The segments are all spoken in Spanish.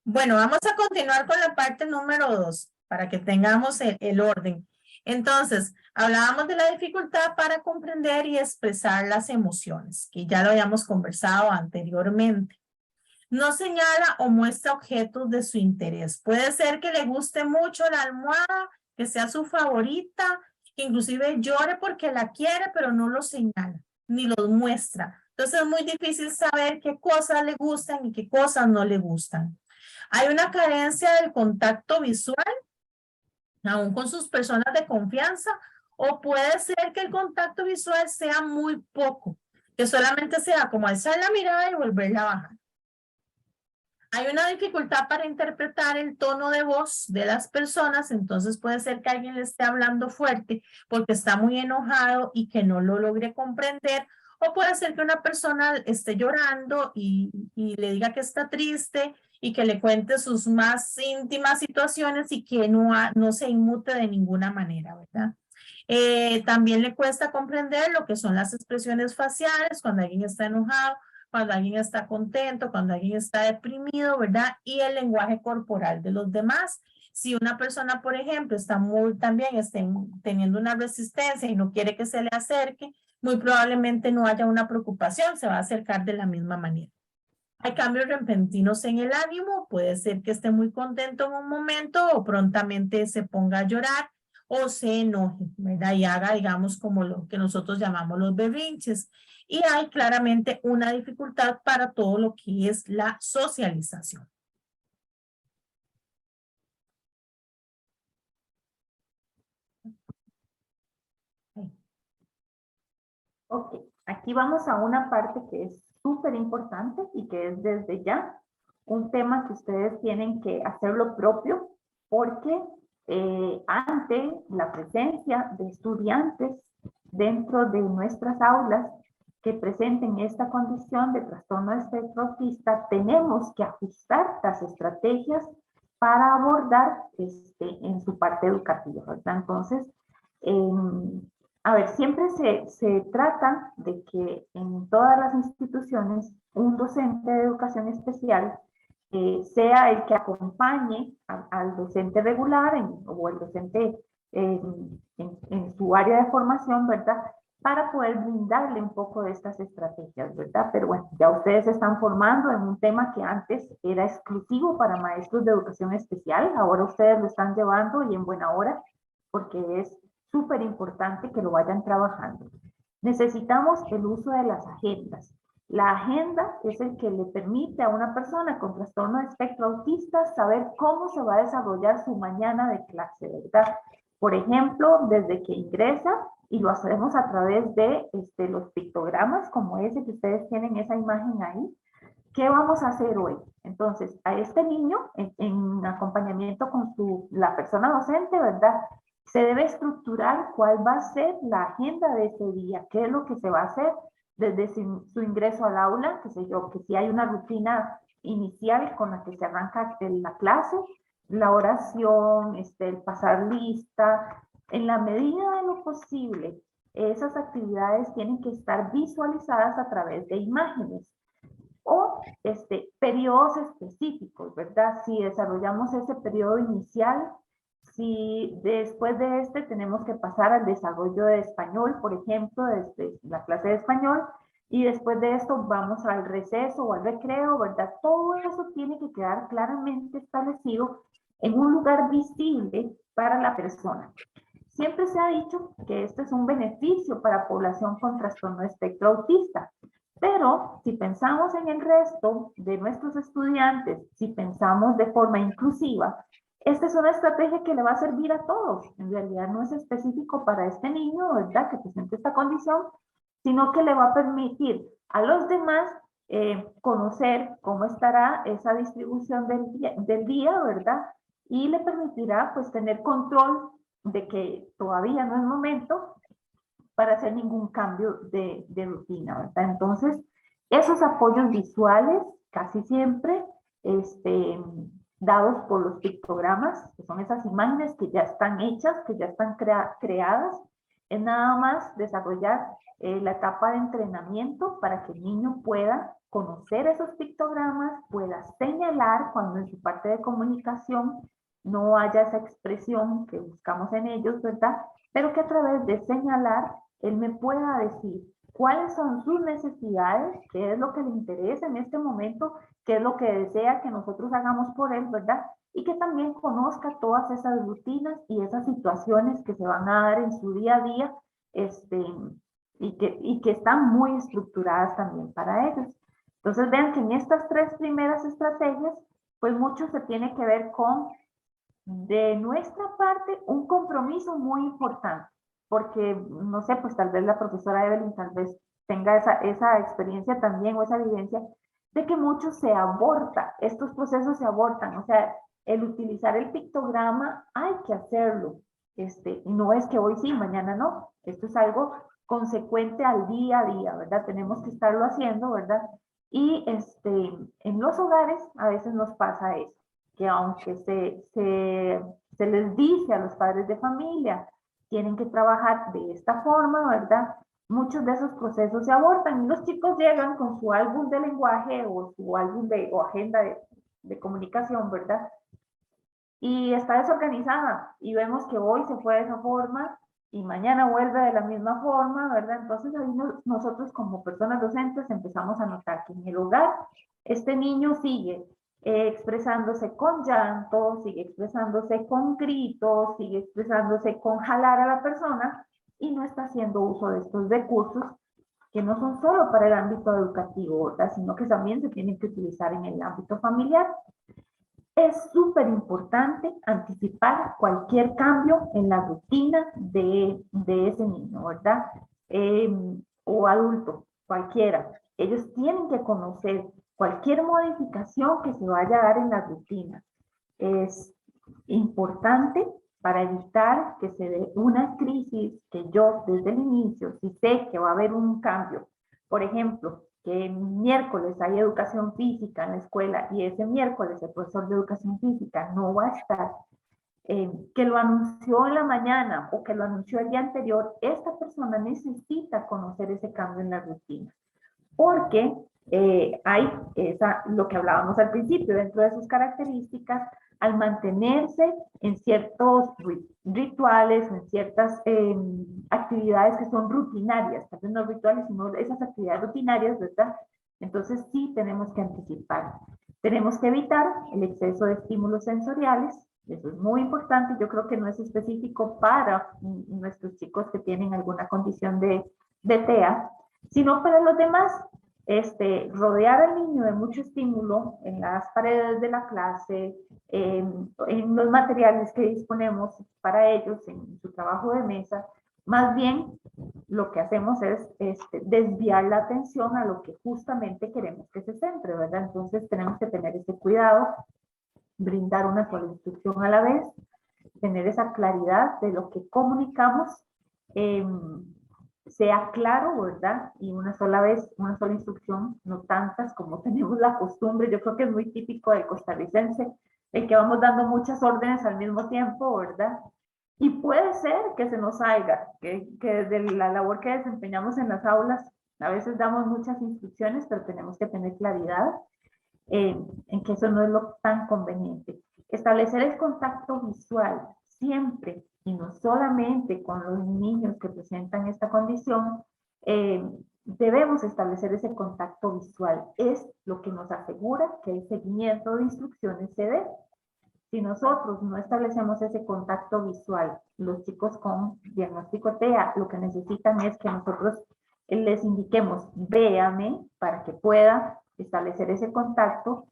Bueno, vamos a continuar con la parte número 2 para que tengamos el orden. Entonces, hablábamos de la dificultad para comprender y expresar las emociones, que ya lo habíamos conversado anteriormente. No señala o muestra objetos de su interés. Puede ser que le guste mucho la almohada, que sea su favorita, que inclusive llore porque la quiere, pero no lo señala, ni los muestra. Entonces es muy difícil saber qué cosas le gustan y qué cosas no le gustan. Hay una carencia del contacto visual, aún con sus personas de confianza, o puede ser que el contacto visual sea muy poco, que solamente sea como alzar la mirada y volverla a bajar. Hay una dificultad para interpretar el tono de voz de las personas, entonces puede ser que alguien le esté hablando fuerte porque está muy enojado y que no lo logre comprender, o puede ser que una persona esté llorando y le diga que está triste y que le cuente sus más íntimas situaciones y que no se inmute de ninguna manera, ¿verdad? También le cuesta comprender lo que son las expresiones faciales cuando alguien está enojado, cuando alguien está contento, cuando alguien está deprimido, ¿verdad? Y el lenguaje corporal de los demás. Si una persona, por ejemplo, está también teniendo una resistencia y no quiere que se le acerque, muy probablemente no haya una preocupación, se va a acercar de la misma manera. Hay cambios repentinos en el ánimo, puede ser que esté muy contento en un momento o prontamente se ponga a llorar o se enoje, ¿verdad? Y haga, digamos, como lo que nosotros llamamos los berrinches. Y hay claramente una dificultad para todo lo que es la socialización. Ok, aquí vamos a una parte que es súper importante y que es desde ya un tema que ustedes tienen que hacerlo propio porque ante la presencia de estudiantes dentro de nuestras aulas que presenten esta condición de trastorno de espectro autista, tenemos que ajustar las estrategias para abordar en su parte educativa, ¿verdad? Entonces, a ver, siempre se trata de que en todas las instituciones un docente de educación especial sea el que acompañe al docente regular o el docente en su área de formación, ¿verdad? Para poder brindarle un poco de estas estrategias, ¿verdad? Pero bueno, ya ustedes se están formando en un tema que antes era exclusivo para maestros de educación especial, ahora ustedes lo están llevando y en buena hora, porque es súper importante que lo vayan trabajando. Necesitamos el uso de las agendas. La agenda es el que le permite a una persona con trastorno de espectro autista saber cómo se va a desarrollar su mañana de clase, ¿verdad? Por ejemplo, desde que ingresa, y lo hacemos a través de los pictogramas, como ese que ustedes tienen esa imagen ahí. ¿Qué vamos a hacer hoy? Entonces, a este niño, en acompañamiento con la persona docente, ¿verdad? Se debe estructurar cuál va a ser la agenda de ese día, qué es lo que se va a hacer desde su ingreso al aula, qué sé yo, que si hay una rutina inicial con la que se arranca la clase, la oración, el pasar lista, en la medida de lo posible, esas actividades tienen que estar visualizadas a través de imágenes o periodos específicos, ¿verdad? Si desarrollamos ese periodo inicial, si después de tenemos que pasar al desarrollo de español, por ejemplo, desde la clase de español, y después de esto vamos al receso o al recreo, ¿verdad? Todo eso tiene que quedar claramente establecido en un lugar visible para la persona. Siempre se ha dicho que este es un beneficio para población con trastorno de espectro autista, pero si pensamos en el resto de nuestros estudiantes, si pensamos de forma inclusiva, esta es una estrategia que le va a servir a todos. En realidad no es específico para este niño, ¿verdad?, que presente esta condición, sino que le va a permitir a los demás conocer cómo estará esa distribución del día, ¿verdad? Y le permitirá pues tener control de que todavía no es momento para hacer ningún cambio de rutina, ¿verdad? Entonces, esos apoyos visuales casi siempre dados por los pictogramas, que son esas imágenes que ya están hechas, que ya están creadas, es nada más desarrollar la etapa de entrenamiento para que el niño pueda conocer esos pictogramas, pueda señalar cuando en su parte de comunicación no haya esa expresión que buscamos en ellos, ¿verdad? Pero que a través de señalar, él me pueda decir cuáles son sus necesidades, qué es lo que le interesa en este momento, qué es lo que desea que nosotros hagamos por él, ¿verdad? Y que también conozca todas esas rutinas y esas situaciones que se van a dar en su día a día, y que están muy estructuradas también para ellos. Entonces vean que en estas tres primeras estrategias, pues mucho se tiene que ver con, de nuestra parte, un compromiso muy importante, porque, no sé, pues tal vez la profesora Evelyn tal vez tenga esa experiencia también o esa evidencia de que mucho se aborta, estos procesos se abortan, o sea, el utilizar el pictograma hay que hacerlo, y no es que hoy sí, mañana no, esto es algo consecuente al día a día, ¿verdad? Tenemos que estarlo haciendo, ¿verdad? Y en los hogares a veces nos pasa eso, que aunque se les dice a los padres de familia, tienen que trabajar de esta forma, ¿verdad? Muchos de esos procesos se abortan y los chicos llegan con su álbum de lenguaje o su álbum o agenda de comunicación, ¿verdad? Y está desorganizada y vemos que hoy se fue de esa forma y mañana vuelve de la misma forma, ¿verdad? Entonces ahí nosotros como personas docentes empezamos a notar que en el hogar este niño sigue expresándose con llanto, sigue expresándose con gritos, sigue expresándose con jalar a la persona y no está haciendo uso de estos recursos que no son solo para el ámbito educativo, ¿verdad? Sino que también se tienen que utilizar en el ámbito familiar. Es súper importante anticipar cualquier cambio en la rutina de ese niño, ¿verdad? O adulto, cualquiera. Ellos tienen que conocer cualquier modificación que se vaya a dar en la rutina. Es importante para evitar que se dé una crisis que yo desde el inicio, si sé que va a haber un cambio, por ejemplo, que miércoles hay educación física en la escuela y ese miércoles el profesor de educación física no va a estar, que lo anunció en la mañana o que lo anunció el día anterior, esta persona necesita conocer ese cambio en la rutina. Porque hay lo que hablábamos al principio, dentro de sus características, al mantenerse en ciertos rituales, en ciertas actividades que son rutinarias, tal vez no rituales, sino esas actividades rutinarias, ¿verdad? Entonces sí tenemos que anticipar. Tenemos que evitar el exceso de estímulos sensoriales, eso es muy importante, yo creo que no es específico para nuestros chicos que tienen alguna condición de TEA, sino para los demás. Rodear al niño de mucho estímulo en las paredes de la clase, en los materiales que disponemos para ellos, en su trabajo de mesa, más bien lo que hacemos es desviar la atención a lo que justamente queremos que se centre, ¿verdad? Entonces tenemos que tener ese cuidado, brindar una sola instrucción a la vez, tener esa claridad de lo que comunicamos, sea claro, ¿verdad? Y una sola vez, una sola instrucción, no tantas como tenemos la costumbre. Yo creo que es muy típico del costarricense, el que vamos dando muchas órdenes al mismo tiempo, ¿verdad? Y puede ser que se nos salga, que desde la labor que desempeñamos en las aulas, a veces damos muchas instrucciones, pero tenemos que tener claridad en que eso no es lo tan conveniente. Establecer el contacto visual siempre, y no solamente con los niños que presentan esta condición, debemos establecer ese contacto visual. Es lo que nos asegura que el seguimiento de instrucciones se dé. Si nosotros no establecemos ese contacto visual, los chicos con diagnóstico TEA lo que necesitan es que nosotros les indiquemos, véame, para que pueda establecer ese contacto.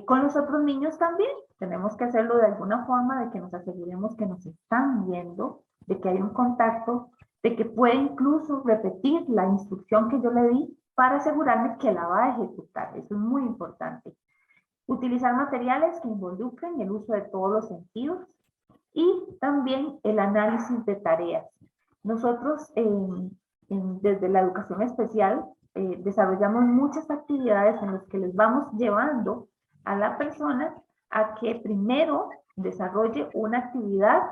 Con los otros niños también tenemos que hacerlo de alguna forma, de que nos aseguremos que nos están viendo, de que hay un contacto, de que puede incluso repetir la instrucción que yo le di para asegurarme que la va a ejecutar. Eso es muy importante. Utilizar materiales que involucren el uso de todos los sentidos y también el análisis de tareas. Nosotros desde la educación especial desarrollamos muchas actividades en las que les vamos llevando a la persona a que primero desarrolle una actividad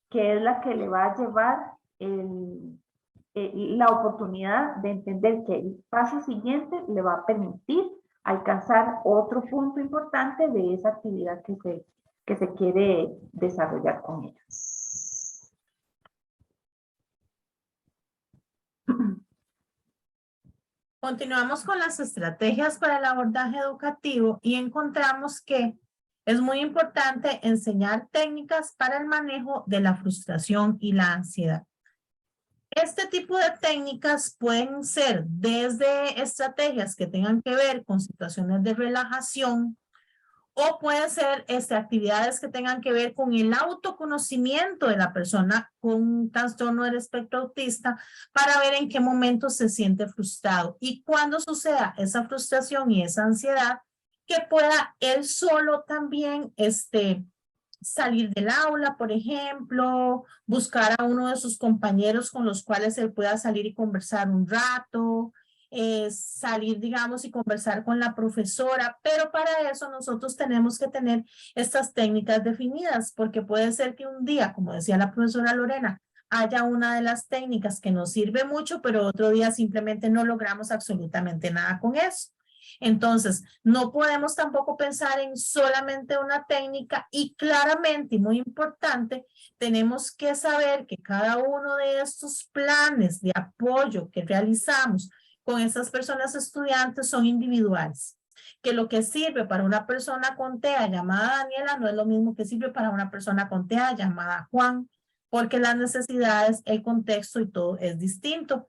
que es la que le va a llevar la oportunidad de entender que el paso siguiente le va a permitir alcanzar otro punto importante de esa actividad que se quiere desarrollar con ellos. Continuamos con las estrategias para el abordaje educativo y encontramos que es muy importante enseñar técnicas para el manejo de la frustración y la ansiedad. Este tipo de técnicas pueden ser desde estrategias que tengan que ver con situaciones de relajación o pueden ser actividades que tengan que ver con el autoconocimiento de la persona con un trastorno del espectro autista para ver en qué momento se siente frustrado y cuando suceda esa frustración y esa ansiedad, que pueda él solo también salir del aula, por ejemplo, buscar a uno de sus compañeros con los cuales él pueda salir y conversar un rato, salir, digamos, y conversar con la profesora, pero para eso nosotros tenemos que tener estas técnicas definidas, porque puede ser que un día, como decía la profesora Lorena, haya una de las técnicas que nos sirve mucho, pero otro día simplemente no logramos absolutamente nada con eso. Entonces, no podemos tampoco pensar en solamente una técnica y claramente, y muy importante, tenemos que saber que cada uno de estos planes de apoyo que realizamos con esas personas estudiantes son individuales. Que lo que sirve para una persona con TEA llamada Daniela no es lo mismo que sirve para una persona con TEA llamada Juan, porque las necesidades, el contexto y todo es distinto.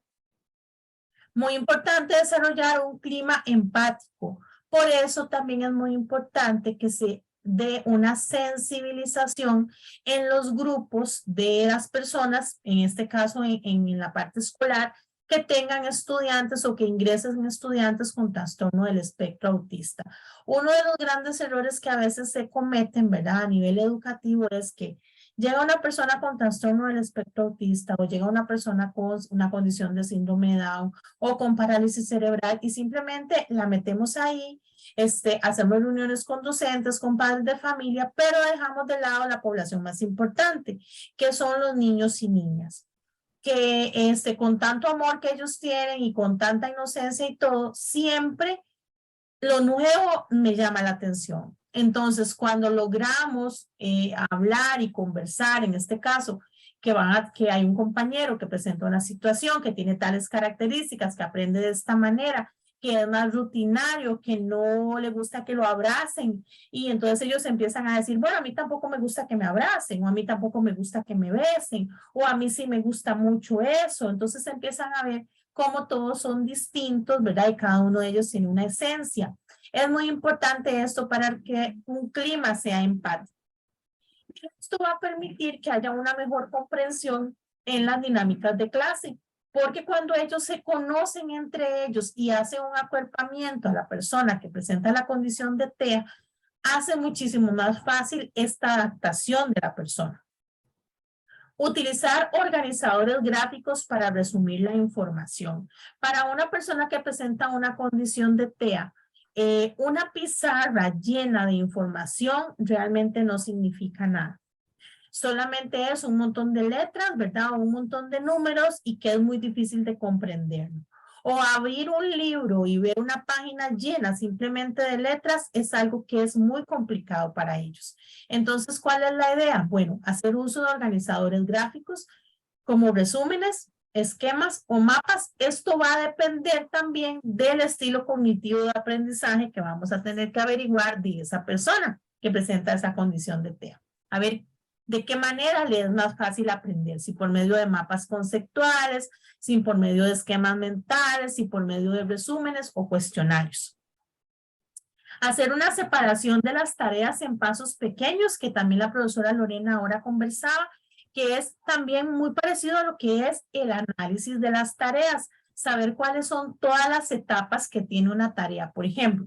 Muy importante desarrollar un clima empático. Por eso también es muy importante que se dé una sensibilización en los grupos de las personas, en este caso en la parte escolar, que tengan estudiantes o que ingresen estudiantes con trastorno del espectro autista. Uno de los grandes errores que a veces se cometen, ¿verdad? A nivel educativo es que llega una persona con trastorno del espectro autista o llega una persona con una condición de síndrome de Down o con parálisis cerebral y simplemente la metemos ahí, hacemos reuniones con docentes, con padres de familia, pero dejamos de lado la población más importante, que son los niños y niñas, que con tanto amor que ellos tienen y con tanta inocencia y todo, siempre lo nuevo me llama la atención. Entonces, cuando logramos hablar y conversar, en este caso, que hay un compañero que presenta una situación que tiene tales características, que aprende de esta manera, que es más rutinario, que no le gusta que lo abracen, y entonces ellos empiezan a decir, bueno, a mí tampoco me gusta que me abracen, o a mí tampoco me gusta que me besen, o a mí sí me gusta mucho eso. Entonces empiezan a ver cómo todos son distintos, ¿verdad? Y cada uno de ellos tiene una esencia. Es muy importante esto para que un clima sea empático. Esto va a permitir que haya una mejor comprensión en las dinámicas de clase, porque cuando ellos se conocen entre ellos y hacen un acuerpamiento a la persona que presenta la condición de TEA, hace muchísimo más fácil esta adaptación de la persona. Utilizar organizadores gráficos para resumir la información. Para una persona que presenta una condición de TEA, una pizarra llena de información realmente no significa nada. Solamente es un montón de letras, ¿verdad? O un montón de números y que es muy difícil de comprender. O abrir un libro y ver una página llena simplemente de letras es algo que es muy complicado para ellos. Entonces, ¿cuál es la idea? Bueno, hacer uso de organizadores gráficos como resúmenes, esquemas o mapas. Esto va a depender también del estilo cognitivo de aprendizaje que vamos a tener que averiguar de esa persona que presenta esa condición de TEA. A ver, ¿de qué manera le es más fácil aprender? Si por medio de mapas conceptuales, si por medio de esquemas mentales, si por medio de resúmenes o cuestionarios. Hacer una separación de las tareas en pasos pequeños, que también la profesora Lorena ahora conversaba, que es también muy parecido a lo que es el análisis de las tareas, saber cuáles son todas las etapas que tiene una tarea. Por ejemplo,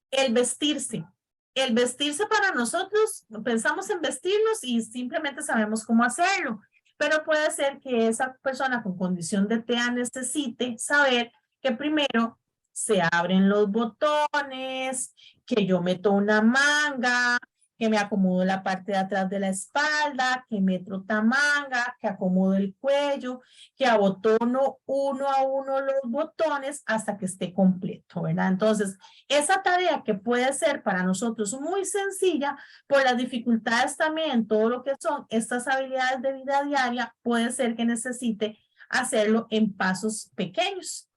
el vestirse. El vestirse para nosotros, pensamos en vestirnos y simplemente sabemos cómo hacerlo, pero puede ser que esa persona con condición de TEA necesite saber que primero se abren los botones, que yo meto una manga, que me acomodo la parte de atrás de la espalda, que me trotamanga, que acomodo el cuello, que abotono uno a uno los botones hasta que esté completo, ¿verdad? Entonces, esa tarea que puede ser para nosotros muy sencilla, por las dificultades también en todo lo que son estas habilidades de vida diaria, puede ser que necesite hacerlo en pasos pequeños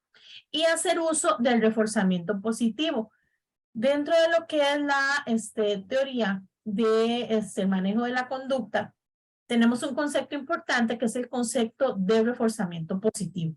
y hacer uso del reforzamiento positivo. Dentro de lo que es la teoría de manejo de la conducta, tenemos un concepto importante que es el concepto de reforzamiento positivo,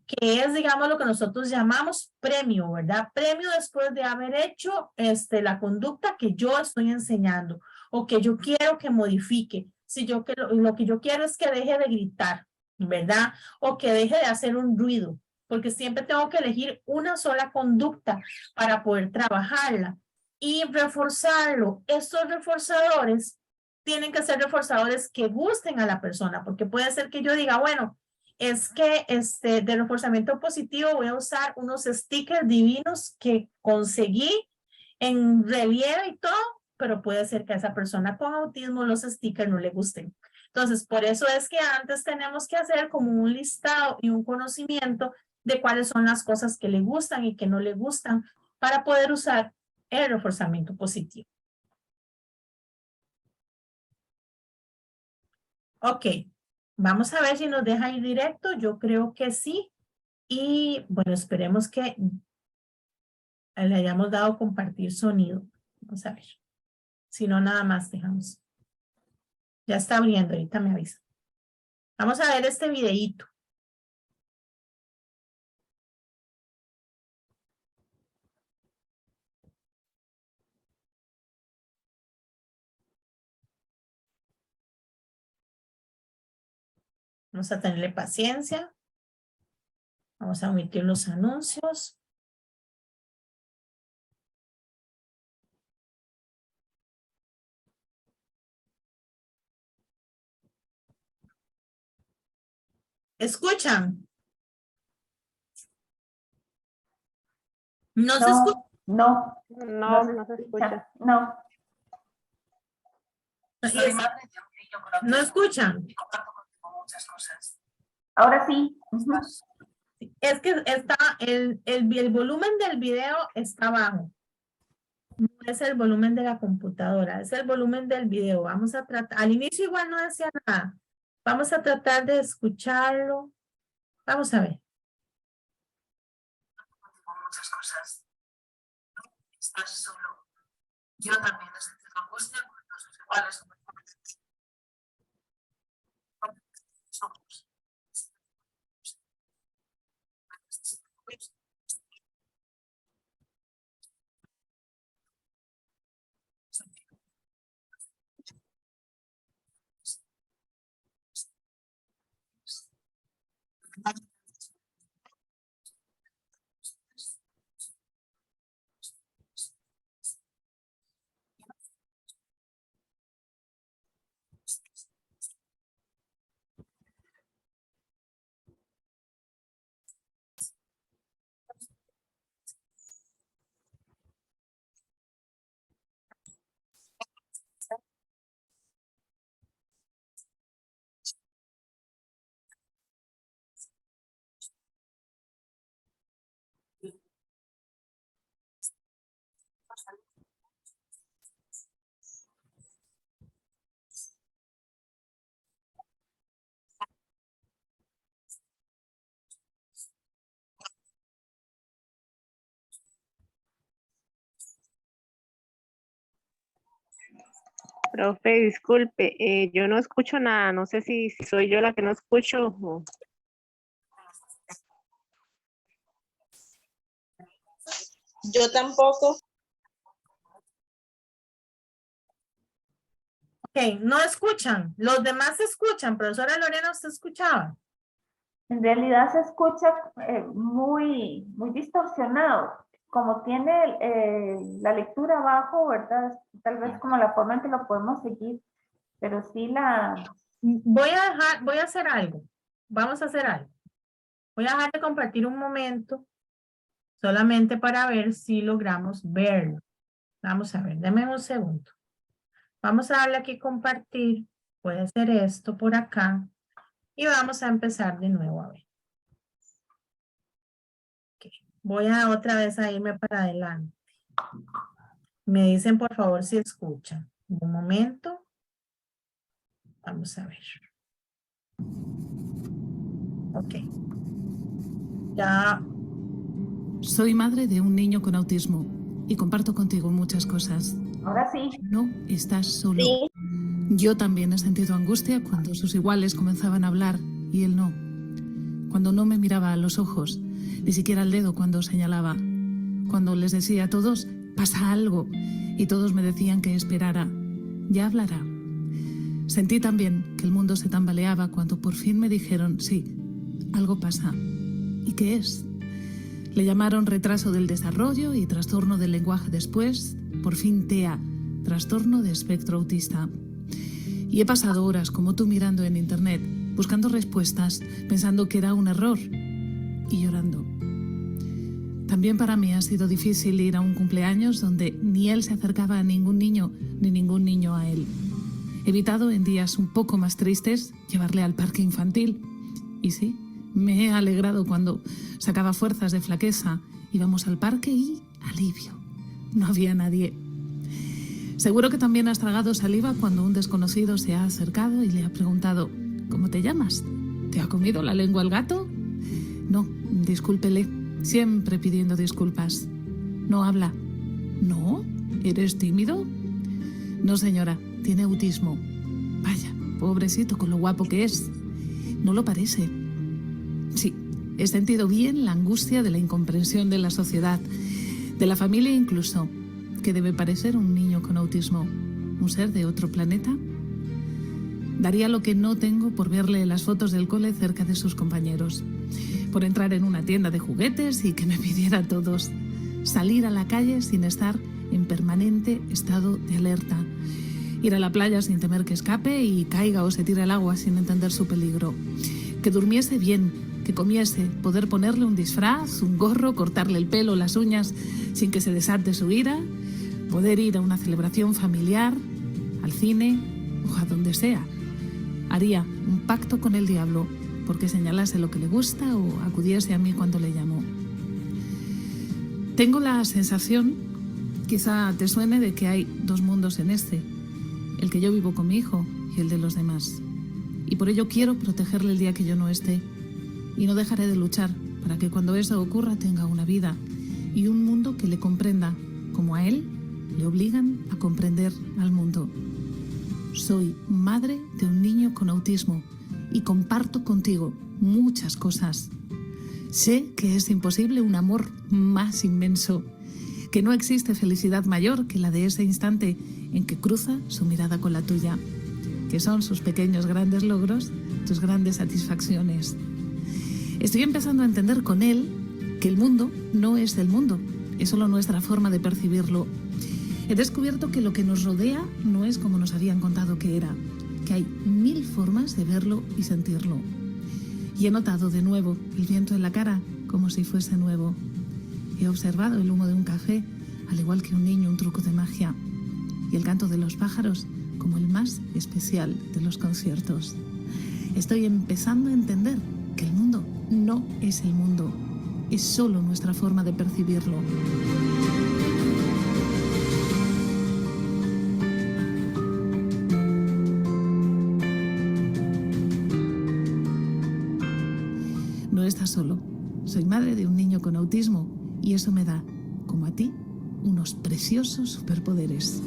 que es, digamos, lo que nosotros llamamos premio, ¿verdad? Premio después de haber hecho la conducta que yo estoy enseñando o que yo quiero que modifique. Si yo lo que yo quiero es que deje de gritar, ¿verdad? O que deje de hacer un ruido, porque siempre tengo que elegir una sola conducta para poder trabajarla y reforzarlo. Estos reforzadores tienen que ser reforzadores que gusten a la persona, porque puede ser que yo diga, bueno, es que de reforzamiento positivo voy a usar unos stickers divinos que conseguí en relieve y todo, pero puede ser que a esa persona con autismo los stickers no le gusten. Entonces, por eso es que antes tenemos que hacer como un listado y un conocimiento de cuáles son las cosas que le gustan y que no le gustan para poder usar el reforzamiento positivo. Ok, vamos a ver si nos deja ir directo. Yo creo que sí. Y bueno, esperemos que le hayamos dado compartir sonido. Vamos a ver. Si no, nada más dejamos. Ya está abriendo, ahorita me avisa. Vamos a ver este videíto. Vamos a tenerle paciencia. Vamos a omitir los anuncios. ¿Escuchan? ¿No se escucha? No, No se escucha. no. ¿No escuchan? Ahora sí. Es que está el volumen del video está bajo. No es el volumen de la computadora, es el volumen del video. Vamos a tratar, al inicio igual no decía nada. Vamos a tratar de escucharlo. Vamos a ver. Muchas cosas. Estás solo. Yo también he sentido angustia con los iguales. Somos. Profe, disculpe, yo no escucho nada, no sé si soy yo la que no escucho o... Yo tampoco. Ok, no escuchan. Los demás escuchan. Profesora Lorena, ¿usted escuchaba? En realidad se escucha muy distorsionado. Como tiene la lectura abajo, ¿verdad? Tal vez como la forma en que lo podemos seguir, pero sí Voy a hacer algo. Vamos a hacer algo. Voy a dejar de compartir un momento solamente para ver si logramos verlo. Vamos a ver, denme un segundo. Vamos a darle aquí compartir. Puede ser esto por acá. Y vamos a empezar de nuevo a ver. Ok. Voy a otra vez a irme para adelante. Me dicen por favor si escuchan. Un momento. Vamos a ver. Ok. Ya. Soy madre de un niño con autismo y comparto contigo muchas cosas. Ahora sí. No estás solo. Sí. Yo también he sentido angustia cuando sus iguales comenzaban a hablar y él no. Cuando no me miraba a los ojos, ni siquiera al dedo cuando señalaba. Cuando les decía a todos, pasa algo, y todos me decían que esperara. Ya hablará. Sentí también que el mundo se tambaleaba cuando por fin me dijeron, sí, algo pasa. ¿Y qué es? Le llamaron retraso del desarrollo y trastorno del lenguaje después, por fin TEA, trastorno de espectro autista. Y he pasado horas como tú mirando en internet, buscando respuestas, pensando que era un error y llorando. También para mí ha sido difícil ir a un cumpleaños donde ni él se acercaba a ningún niño, ni ningún niño a él. He evitado en días un poco más tristes llevarle al parque infantil. Y sí, me he alegrado cuando sacaba fuerzas de flaqueza, íbamos al parque y alivio. No había nadie. Seguro que también has tragado saliva cuando un desconocido se ha acercado y le ha preguntado, ¿cómo te llamas? ¿Te ha comido la lengua el gato? No, discúlpele, siempre pidiendo disculpas. No habla. ¿No? ¿Eres tímido? No, señora, tiene autismo. Vaya, pobrecito con lo guapo que es. ¿No lo parece? Sí, he sentido bien la angustia de la incomprensión de la sociedad, de la familia incluso. ¿Qué debe parecer un niño con autismo? ¿Un ser de otro planeta? Daría lo que no tengo por verle las fotos del cole cerca de sus compañeros, por entrar en una tienda de juguetes y que me pidiera a todos, salir a la calle sin estar en permanente estado de alerta, ir a la playa sin temer que escape y caiga o se tire al agua sin entender su peligro, que durmiese bien, que comiese, poder ponerle un disfraz, un gorro, cortarle el pelo, las uñas sin que se desate su ira, poder ir a una celebración familiar, al cine o a donde sea. Haría un pacto con el diablo porque señalase lo que le gusta o acudiese a mí cuando le llamo. Tengo la sensación, quizá te suene, de que hay dos mundos en este, el que yo vivo con mi hijo y el de los demás. Y por ello quiero protegerle el día que yo no esté. Y no dejaré de luchar para que cuando eso ocurra tenga una vida y un mundo que le comprenda, como a él le obligan a comprender al mundo. Soy madre de un niño con autismo y comparto contigo muchas cosas. Sé que es imposible un amor más inmenso, que no existe felicidad mayor que la de ese instante en que cruza su mirada con la tuya, que son sus pequeños grandes logros, tus grandes satisfacciones. Estoy empezando a entender con él que el mundo no es el mundo, es solo nuestra forma de percibirlo. He descubierto que lo que nos rodea no es como nos habían contado que era, que hay 1000 formas de verlo y sentirlo. Y he notado de nuevo el viento en la cara como si fuese nuevo. He observado el humo de un café, al igual que un niño un truco de magia, y el canto de los pájaros como el más especial de los conciertos. Estoy empezando a entender que el mundo no es el mundo, es solo nuestra forma de percibirlo. No estás solo. Soy madre de un niño con autismo y eso me da, como a ti, unos preciosos superpoderes.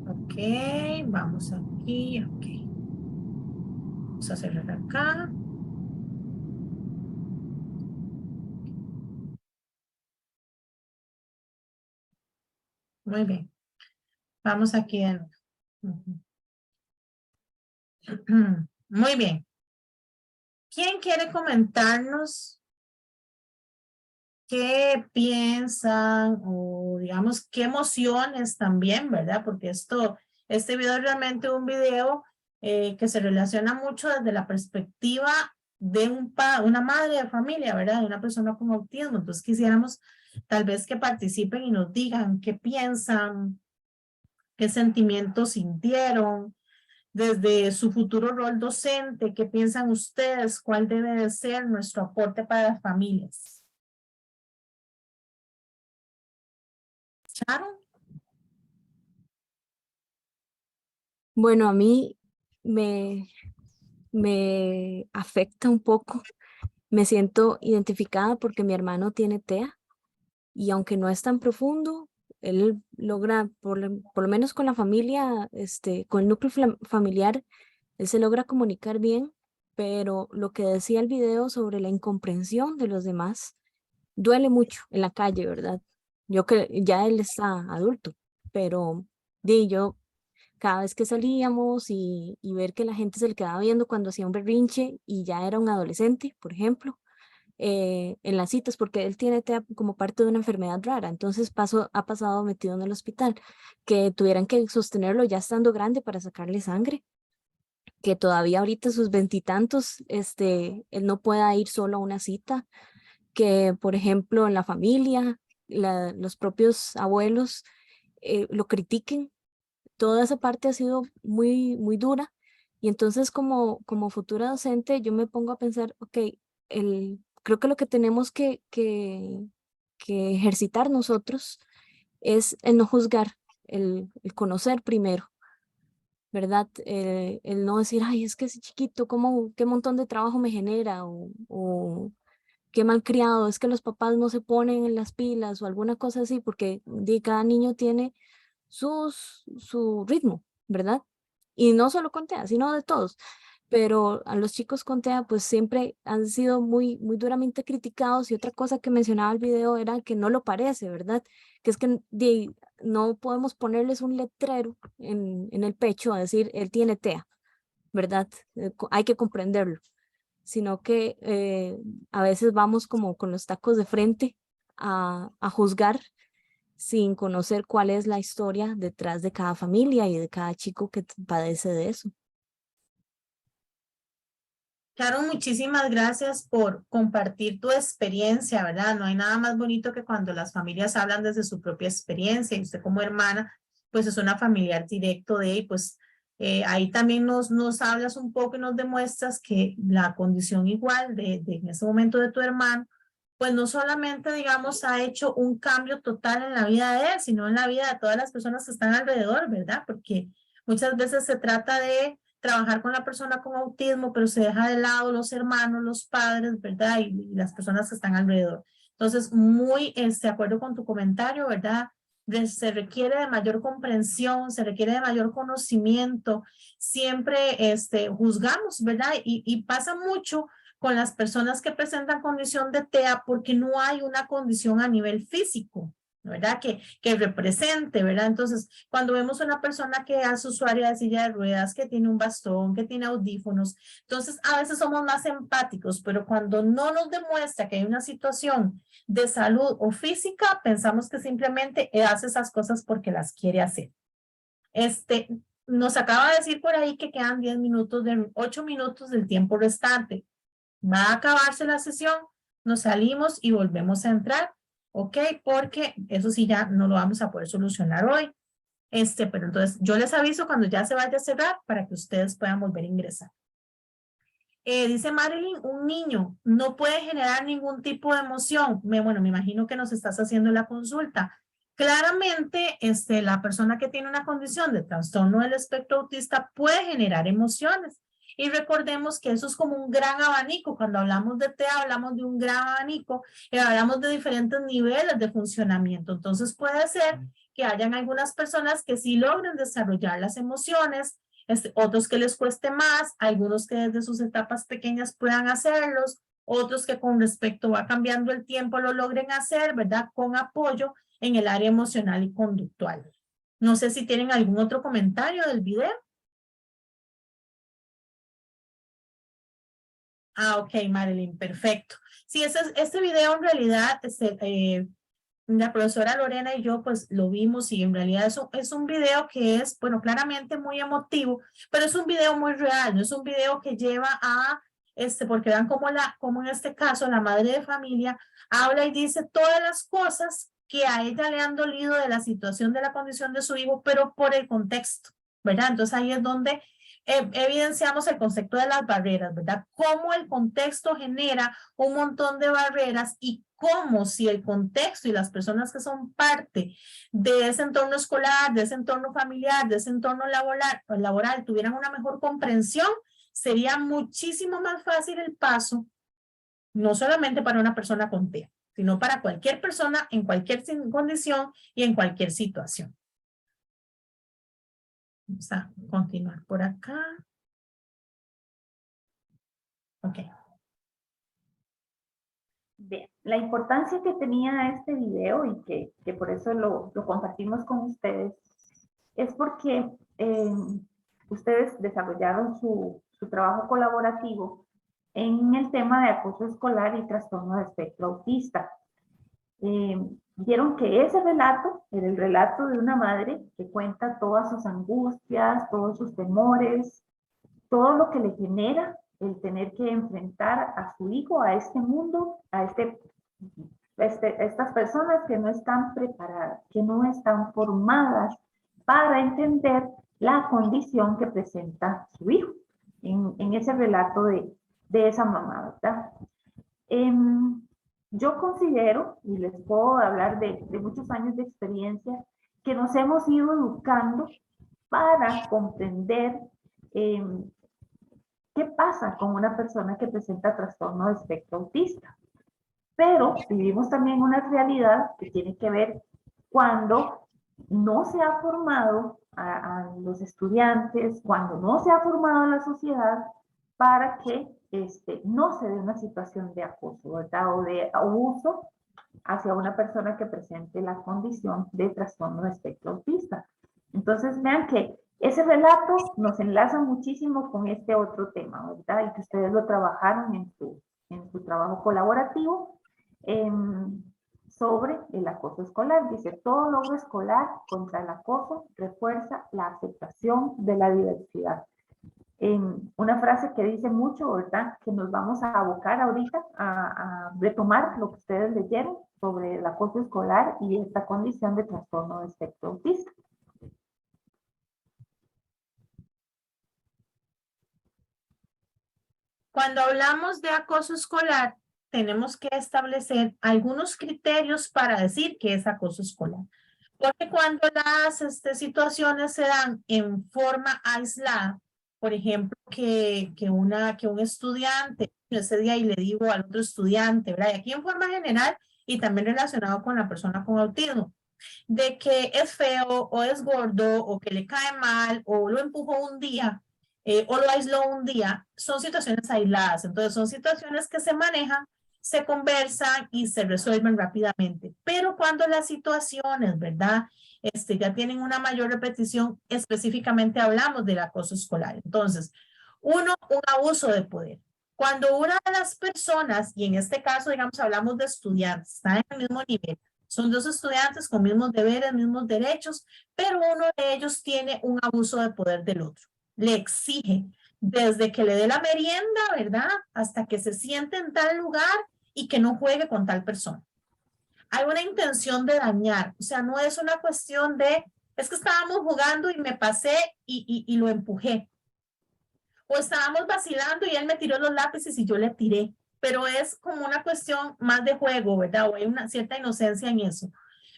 Ok, vamos aquí, ok. Vamos a cerrar acá. Muy bien. Vamos aquí de nuevo. Muy bien. ¿Quién quiere comentarnos qué piensan o digamos qué emociones también, ¿verdad? Porque este video es realmente un video que se relaciona mucho desde la perspectiva de una madre de familia, ¿verdad? De una persona con autismo. Entonces quisiéramos tal vez que participen y nos digan qué piensan, qué sentimientos sintieron, desde su futuro rol docente, qué piensan ustedes, cuál debe de ser nuestro aporte para las familias. ¿Sharon? Bueno, a mí me afecta un poco. Me siento identificada porque mi hermano tiene TEA y aunque no es tan profundo, él logra, por lo menos con la familia, con el núcleo familiar, él se logra comunicar bien, pero lo que decía el video sobre la incomprensión de los demás duele mucho en la calle, ¿verdad? Yo que ya él está adulto, pero yo cada vez que salíamos y ver que la gente se le quedaba viendo cuando hacía un berrinche y ya era un adolescente, por ejemplo, en las citas, porque él tiene TEA como parte de una enfermedad rara, entonces ha pasado metido en el hospital, que tuvieran que sostenerlo ya estando grande para sacarle sangre, que todavía ahorita sus veintitantos, él no pueda ir solo a una cita, que por ejemplo en la familia, los propios abuelos lo critiquen. Toda esa parte ha sido muy, muy dura. Y entonces como futura docente yo me pongo a pensar, ok, creo que lo que tenemos que ejercitar nosotros es el no juzgar, el conocer primero, ¿verdad? El no decir, ay, es que ese chiquito, qué montón de trabajo me genera, o qué malcriado, es que los papás no se ponen en las pilas o alguna cosa así, porque cada niño tiene su ritmo, ¿verdad? Y no solo con TEA, sino de todos. Pero a los chicos con TEA pues siempre han sido muy, muy duramente criticados, y otra cosa que mencionaba el video era que no lo parece, ¿verdad? Que es que no podemos ponerles un letrero en el pecho a decir, él tiene TEA, ¿verdad? Hay que comprenderlo, sino que a veces vamos como con los tacos de frente a juzgar sin conocer cuál es la historia detrás de cada familia y de cada chico que padece de eso. Sharon, muchísimas gracias por compartir tu experiencia, ¿verdad? No hay nada más bonito que cuando las familias hablan desde su propia experiencia, y usted como hermana, pues es una familiar directo de, y pues ahí también nos hablas un poco y nos demuestras que la condición igual de en ese momento de tu hermano, pues no solamente, digamos, ha hecho un cambio total en la vida de él, sino en la vida de todas las personas que están alrededor, ¿verdad? Porque muchas veces se trata de trabajar con la persona con autismo, pero se deja de lado los hermanos, los padres, ¿verdad? Y las personas que están alrededor. Entonces, muy de acuerdo con tu comentario, ¿verdad? Se requiere de mayor comprensión, se requiere de mayor conocimiento. Siempre juzgamos, ¿verdad? Y pasa mucho con las personas que presentan condición de TEA porque no hay una condición a nivel físico, ¿verdad? Que represente, ¿verdad? Entonces, cuando vemos una persona que es usuaria de silla de ruedas, que tiene un bastón, que tiene audífonos, entonces a veces somos más empáticos, pero cuando no nos demuestra que hay una situación de salud o física, pensamos que simplemente hace esas cosas porque las quiere hacer. Nos acaba de decir por ahí que quedan 10 minutos, 8 minutos del tiempo restante. Va a acabarse la sesión, nos salimos y volvemos a entrar. ¿Ok? Porque eso sí ya no lo vamos a poder solucionar hoy. Pero entonces yo les aviso cuando ya se vaya a cerrar para que ustedes puedan volver a ingresar. Dice Marilyn, un niño no puede generar ningún tipo de emoción. Bueno, me imagino que nos estás haciendo la consulta. Claramente, la persona que tiene una condición de trastorno del espectro autista puede generar emociones. Y recordemos que eso es como un gran abanico. Cuando hablamos de TEA, hablamos de un gran abanico y hablamos de diferentes niveles de funcionamiento. Entonces puede ser que hayan algunas personas que sí logren desarrollar las emociones, otros que les cueste más, algunos que desde sus etapas pequeñas puedan hacerlos, otros que con respecto va cambiando el tiempo lo logren hacer, ¿verdad? Con apoyo en el área emocional y conductual. No sé si tienen algún otro comentario del video. Ok, Marilyn, perfecto. Sí, este video en realidad, la profesora Lorena y yo pues lo vimos, y en realidad es un video que es, bueno, claramente muy emotivo, pero es un video muy real, no es un video que lleva a porque vean cómo en este caso la madre de familia habla y dice todas las cosas que a ella le han dolido de la situación de la condición de su hijo, pero por el contexto, ¿verdad? Entonces ahí es donde evidenciamos el concepto de las barreras, ¿verdad? Cómo el contexto genera un montón de barreras y cómo si el contexto y las personas que son parte de ese entorno escolar, de ese entorno familiar, de ese entorno laboral tuvieran una mejor comprensión, sería muchísimo más fácil el paso, no solamente para una persona con TEA, sino para cualquier persona en cualquier condición y en cualquier situación. Vamos a continuar por acá. Ok. Bien, la importancia que tenía este video y que por eso lo compartimos con ustedes es porque ustedes desarrollaron su trabajo colaborativo en el tema de acoso escolar y trastorno de espectro autista. Vieron que ese relato era el relato de una madre que cuenta todas sus angustias, todos sus temores, todo lo que le genera el tener que enfrentar a su hijo, a este mundo, a estas personas que no están preparadas, que no están formadas para entender la condición que presenta su hijo en ese relato de esa mamá, ¿verdad? Yo considero, y les puedo hablar de muchos años de experiencia, que nos hemos ido educando para comprender qué pasa con una persona que presenta trastorno de espectro autista. Pero vivimos también una realidad que tiene que ver cuando no se ha formado a los estudiantes, cuando no se ha formado a la sociedad para que no se dé una situación de acoso, ¿verdad? O de abuso hacia una persona que presente la condición de trastorno de espectro autista. Entonces vean que ese relato nos enlaza muchísimo con este otro tema, ¿verdad? Y que ustedes lo trabajaron en su trabajo colaborativo sobre el acoso escolar. Dice, todo logro escolar contra el acoso refuerza la aceptación de la diversidad. Una frase que dice mucho, ¿verdad? Que nos vamos a abocar ahorita a retomar lo que ustedes leyeron sobre el acoso escolar y esta condición de trastorno de espectro autista. Cuando hablamos de acoso escolar, tenemos que establecer algunos criterios para decir que es acoso escolar. Porque cuando las situaciones se dan en forma aislada, por ejemplo, que un estudiante, ese día y le digo al otro estudiante, ¿verdad? Y aquí en forma general y también relacionado con la persona con autismo, de que es feo o es gordo o que le cae mal o lo empujó un día o lo aisló un día, son situaciones aisladas. Entonces son situaciones que se manejan, se conversan y se resuelven rápidamente. Pero cuando las situaciones, ¿verdad? Ya tienen una mayor repetición, específicamente hablamos del acoso escolar. Entonces, uno, un abuso de poder. Cuando una de las personas, y en este caso, digamos, hablamos de estudiantes, están en el mismo nivel, son dos estudiantes con mismos deberes, mismos derechos, pero uno de ellos tiene un abuso de poder del otro. Le exige desde que le dé la merienda, ¿verdad? Hasta que se siente en tal lugar y que no juegue con tal persona. Hay una intención de dañar, o sea, no es una cuestión de, es que estábamos jugando y me pasé y lo empujé. O estábamos vacilando y él me tiró los lápices y yo le tiré. Pero es como una cuestión más de juego, ¿verdad? O hay una cierta inocencia en eso.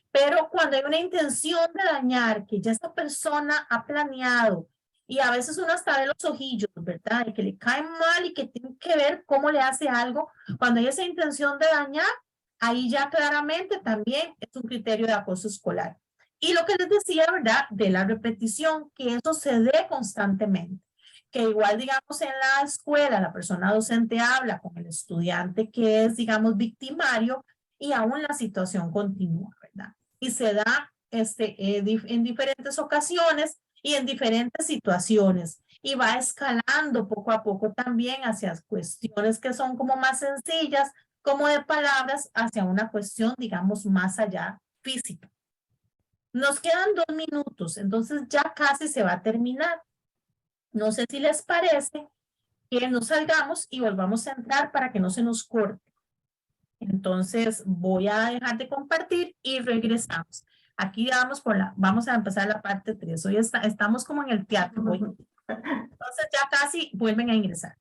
Pero cuando hay una intención de dañar, que ya esta persona ha planeado, y a veces uno hasta ve los ojillos, ¿verdad? Y que le cae mal y que tiene que ver cómo le hace algo. Cuando hay esa intención de dañar, ahí ya claramente también es un criterio de acoso escolar. Y lo que les decía, ¿verdad? De la repetición, que eso se dé constantemente. Que igual, digamos, en la escuela, la persona docente habla con el estudiante que es, digamos, victimario y aún la situación continúa, ¿verdad? Y se da en diferentes ocasiones y en diferentes situaciones y va escalando poco a poco también hacia cuestiones que son como más sencillas, como de palabras, hacia una cuestión, digamos, más allá física. Nos quedan 2 minutos, entonces ya casi se va a terminar. No sé si les parece que nos salgamos y volvamos a entrar para que no se nos corte. Entonces voy a dejar de compartir y regresamos. Aquí vamos a empezar la parte 3. Hoy estamos como en el teatro. Entonces ya casi vuelven a ingresar.